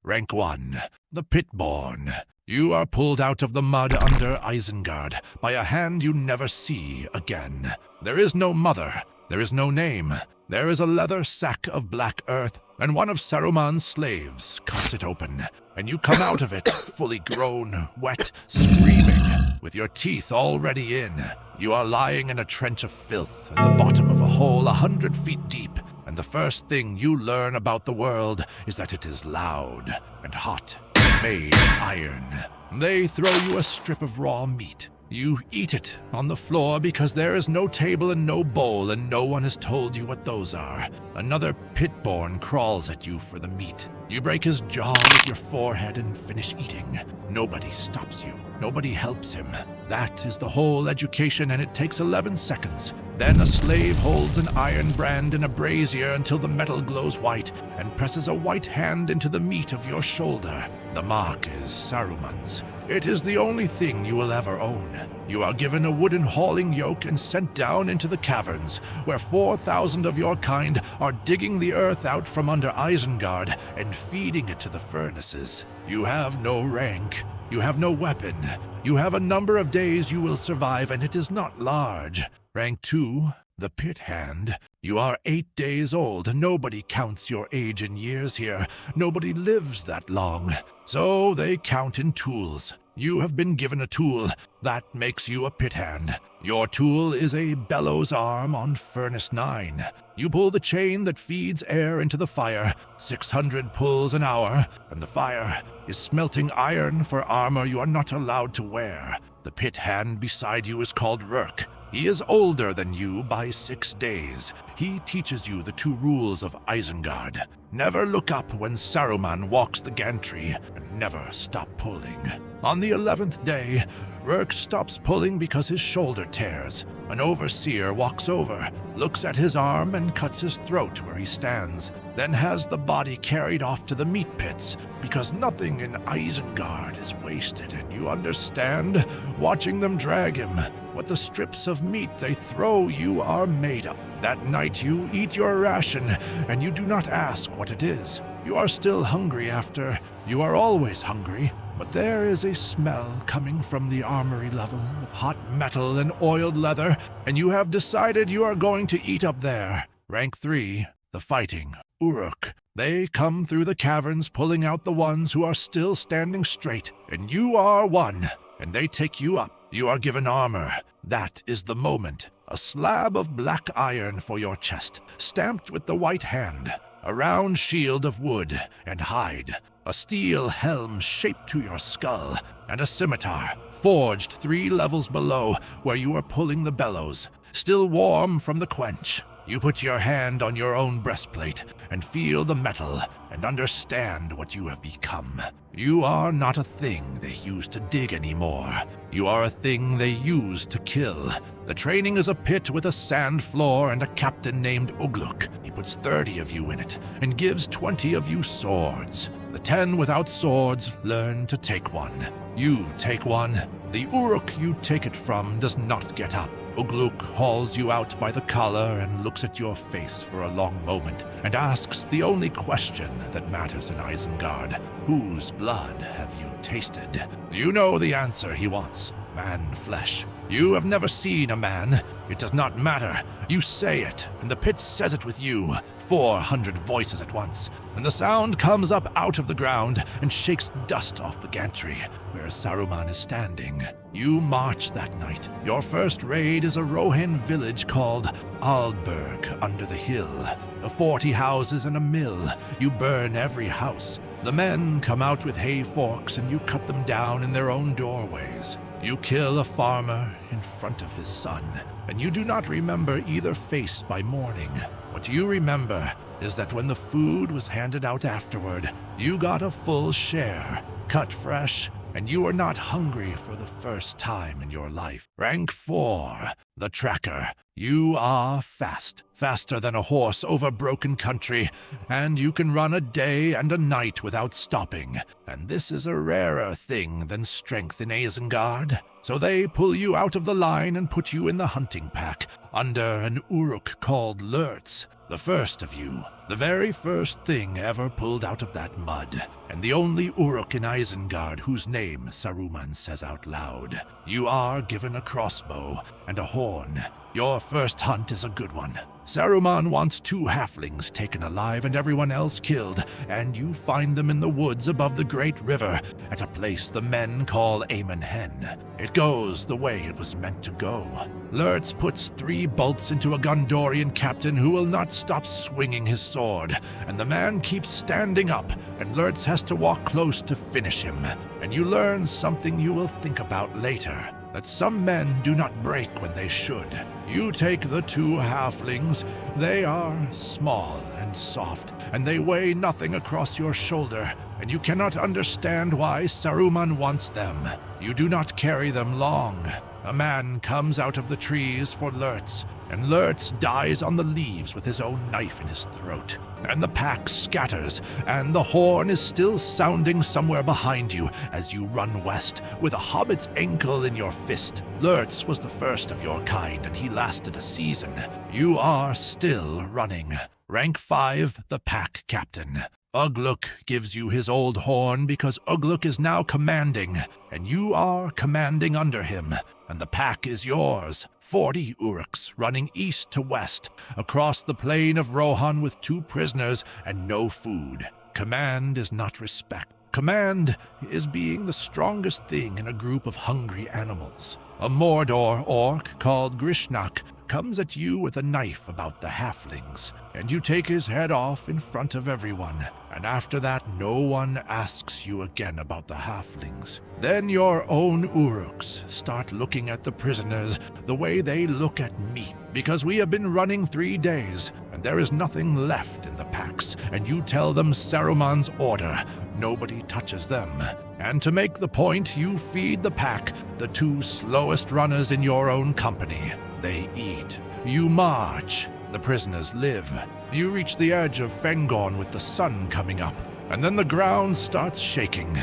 Rank 1. The Pitborn. You are pulled out of the mud under Isengard by a hand you never see again. There is no mother. There is no name. There is a leather sack of black earth, and one of Saruman's slaves cuts it open, and you come out of it fully grown, wet, screaming, with your teeth already in. You are lying in a trench of filth at the bottom of a hole 100 feet deep, and the first thing you learn about the world is that it is loud and hot, made of iron. They throw you a strip of raw meat. You eat it on the floor because there is no table and no bowl, and no one has told you what those are. Another pitborn crawls at you for the meat. You break his jaw with your forehead and finish eating. Nobody stops you. Nobody helps him. That is the whole education, and it takes 11 seconds. Then a slave holds an iron brand in a brazier until the metal glows white and presses a white hand into the meat of your shoulder. The mark is Saruman's. It is the only thing you will ever own. You are given a wooden hauling yoke and sent down into the caverns, where 4,000 of your kind are digging the earth out from under Isengard and feeding it to the furnaces. You have no rank. You have no weapon. You have a number of days you will survive, and it is not large. Rank 2, the Pit Hand. You are 8 days old. Nobody counts your age in years here. Nobody lives that long. So they count in tools. You have been given a tool. That makes you a Pit Hand. Your tool is a bellows arm on Furnace 9. You pull the chain that feeds air into the fire, 600 pulls an hour, and the fire is smelting iron for armor you are not allowed to wear. The Pit Hand beside you is called Uruk. He is older than you by 6 days. He teaches you the 2 rules of Isengard. Never look up when Saruman walks the gantry, and never stop pulling. On the 11th day, Uruk stops pulling because his shoulder tears. An overseer walks over, looks at his arm, and cuts his throat where he stands, then has the body carried off to the meat pits, because nothing in Isengard is wasted, and you understand, watching them drag him, what the strips of meat they throw you are made of. That night you eat your ration, and you do not ask what it is. You are still hungry after. You are always hungry. But there is a smell coming from the armory level of hot metal and oiled leather, and you have decided you are going to eat up there. Rank 3, the Fighting. Uruk. They come through the caverns pulling out the ones who are still standing straight, and you are one, and they take you up. You are given armor. That is the moment. A slab of black iron for your chest, stamped with the white hand. A round shield of wood and hide. A steel helm shaped to your skull, and a scimitar, forged 3 levels below where you are pulling the bellows, still warm from the quench. You put your hand on your own breastplate and feel the metal and understand what you have become. You are not a thing they use to dig anymore. You are a thing they use to kill. The training is a pit with a sand floor and a captain named Ugluk. He puts 30 of you in it and gives 20 of you swords. The 10 without swords learn to take one. You take one. The Uruk you take it from does not get up. Ugluk hauls you out by the collar and looks at your face for a long moment and asks the only question that matters in Isengard. Whose blood have you tasted? You know the answer he wants. Man flesh. You have never seen a man. It does not matter. You say it, and the pit says it with you. 400 voices at once, and the sound comes up out of the ground and shakes dust off the gantry, where Saruman is standing. You march that night. Your first raid is a Rohan village called Aldberg under the hill. 40 houses and a mill. You burn every house. The men come out with hay forks and you cut them down in their own doorways. You kill a farmer in front of his son, and you do not remember either face by morning. What you remember is that when the food was handed out afterward, you got a full share, cut fresh, and you were not hungry for the first time in your life. Rank 4, the Tracker. You are fast, faster than a horse over broken country, and you can run a day and a night without stopping. And this is a rarer thing than strength in Isengard. So they pull you out of the line and put you in the hunting pack, under an Uruk called Lurtz. The first of you the very first thing ever pulled out of that mud, and the only Uruk in Isengard whose name Saruman says out loud. You are given a crossbow and a horn. Your first hunt is a good one. Saruman wants 2 halflings taken alive and everyone else killed, and you find them in the woods above the great river at a place the men call Amon Hen. It goes the way it was meant to go. Lurtz puts 3 bolts into a Gondorian captain who will not stop swinging his sword, and the man keeps standing up, and Lurtz has to walk close to finish him. And you learn something you will think about later, that some men do not break when they should. You take the 2 halflings. They are small and soft, and they weigh nothing across your shoulder, and you cannot understand why Saruman wants them. You do not carry them long. A man comes out of the trees for Lurtz, and Lurtz dies on the leaves with his own knife in his throat. And the pack scatters, and the horn is still sounding somewhere behind you as you run west with a hobbit's ankle in your fist. Lurtz was the first of your kind, and he lasted a season. You are still running. Rank 5, the pack captain. Ugluk gives you his old horn because Ugluk is now commanding, and you are commanding under him, and the pack is yours. 40 Uruks running east to west, across the plain of Rohan with 2 prisoners and no food. Command is not respect. Command is being the strongest thing in a group of hungry animals. A Mordor orc called Grishnak comes at you with a knife about the halflings, and you take his head off in front of everyone, and after that no one asks you again about the halflings. Then your own Uruks start looking at the prisoners the way they look at meat, because we have been running 3 days, and there is nothing left in the packs, and you tell them Saruman's order. Nobody touches them. And to make the point, you feed the pack, the 2 slowest runners in your own company. They eat. You march. The prisoners live. You reach the edge of Fengorn with the sun coming up, and then the ground starts shaking.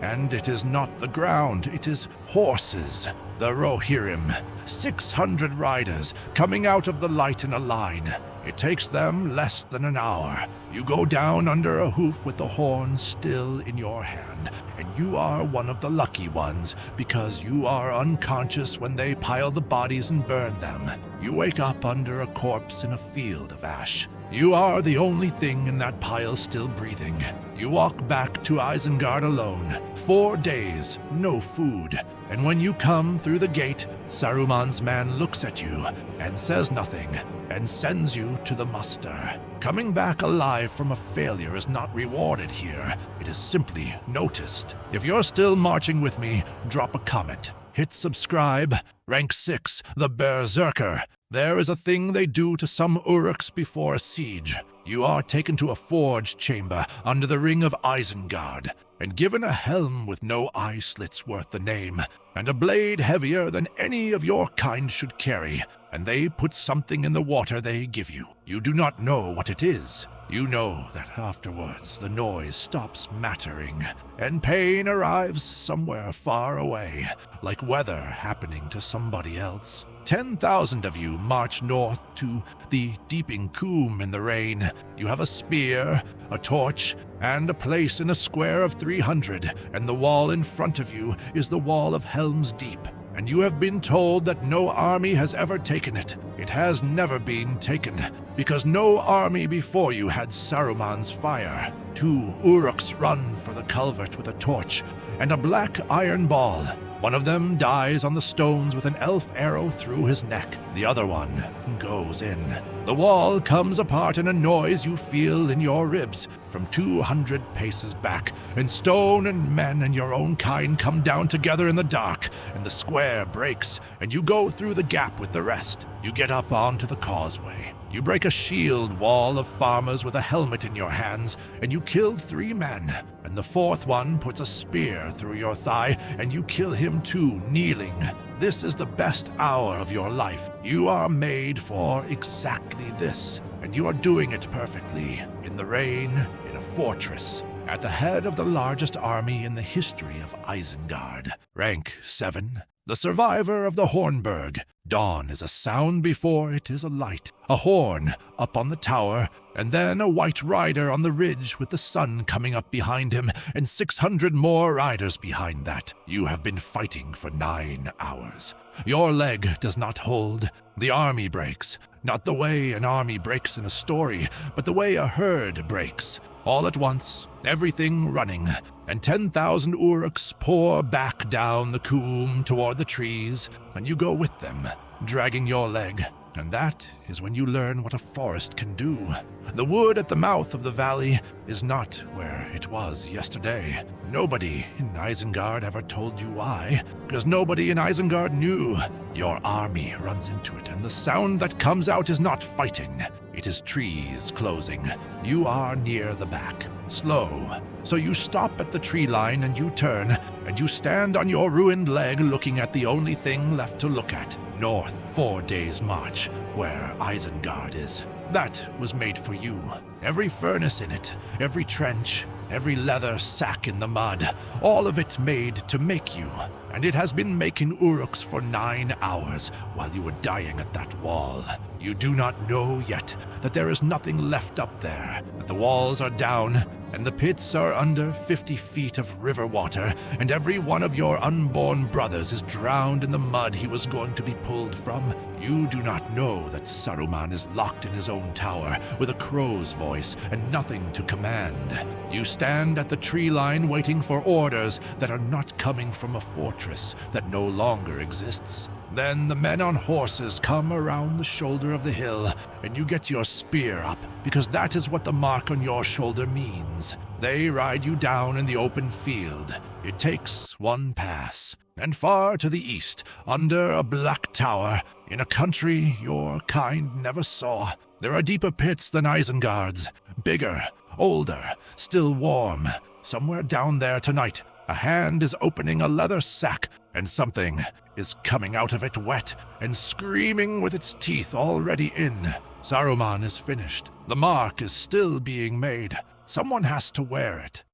And it is not the ground, it is horses. The Rohirrim. 600 riders coming out of the light in a line. It takes them less than an hour. You go down under a hoof with the horn still in your hand, and you are one of the lucky ones because you are unconscious when they pile the bodies and burn them. You wake up under a corpse in a field of ash. You are the only thing in that pile still breathing. You walk back to Isengard alone. 4 days, no food. And when you come through the gate, Saruman's man looks at you and says nothing and sends you to the muster. Coming back alive from a failure is not rewarded here. It is simply noticed. If you're still marching with me, drop a comment. Hit subscribe. Rank 6, the Berserker. There is a thing they do to some Uruks before a siege. You are taken to a forge chamber under the ring of Isengard, and given a helm with no eye slits worth the name, and a blade heavier than any of your kind should carry, and they put something in the water they give you. You do not know what it is. You know that afterwards the noise stops mattering, and pain arrives somewhere far away, like weather happening to somebody else. 10,000 of you march north to the Deeping Coombe in the rain. You have a spear, a torch, and a place in a square of 300, and the wall in front of you is the wall of Helm's Deep. And you have been told that no army has ever taken it. It has never been taken, because no army before you had Saruman's fire. 2 Uruks run for the culvert with a torch and a black iron ball. One of them dies on the stones with an elf arrow through his neck. The other one goes in. The wall comes apart in a noise you feel in your ribs from 200 paces back, and stone and men and your own kind come down together in the dark, and the square breaks, and you go through the gap with the rest. You get up onto the causeway. You break a shield wall of farmers with a helmet in your hands, and you kill 3 men, and the 4th one puts a spear through your thigh, and you kill him too, kneeling. This is the best hour of your life. You are made for exactly this, and you are doing it perfectly, in the rain, in a fortress, at the head of the largest army in the history of Isengard. Rank 7, the survivor of the Hornburg. Dawn is a sound before it is a light, a horn up on the tower, and then a white rider on the ridge with the sun coming up behind him, and 600 more riders behind that. You have been fighting for 9 hours. Your leg does not hold. The army breaks, not the way an army breaks in a story, but the way a herd breaks. All at once, everything running, and 10,000 Uruks pour back down the coombe toward the trees, and you go with them, dragging your leg. And that is when you learn what a forest can do. The wood at the mouth of the valley is not where it was yesterday. Nobody in Isengard ever told you why, because nobody in Isengard knew. Your army runs into it, and the sound that comes out is not fighting. It is trees closing. You are near the back, slow. So you stop at the tree line and you turn, and you stand on your ruined leg looking at the only thing left to look at. North, 4 days' march, where Isengard is. That was made for you. Every furnace in it, every trench, every leather sack in the mud, all of it made to make you. And it has been making Uruks for 9 hours while you were dying at that wall. You do not know yet that there is nothing left up there, that the walls are down, and the pits are under 50 feet of river water, and every one of your unborn brothers is drowned in the mud he was going to be pulled from. You do not know that Saruman is locked in his own tower with a crow's voice and nothing to command. You stand at the tree line waiting for orders that are not coming from a fortress that no longer exists. Then the men on horses come around the shoulder of the hill, and you get your spear up, because that is what the mark on your shoulder means. They ride you down in the open field. It takes 1 pass, and far to the east, under a black tower, in a country your kind never saw, there are deeper pits than Isengard's, bigger, older, still warm. Somewhere down there tonight, a hand is opening a leather sack, and something is coming out of it wet and screaming with its teeth already in. Saruman is finished. The mark is still being made. Someone has to wear it.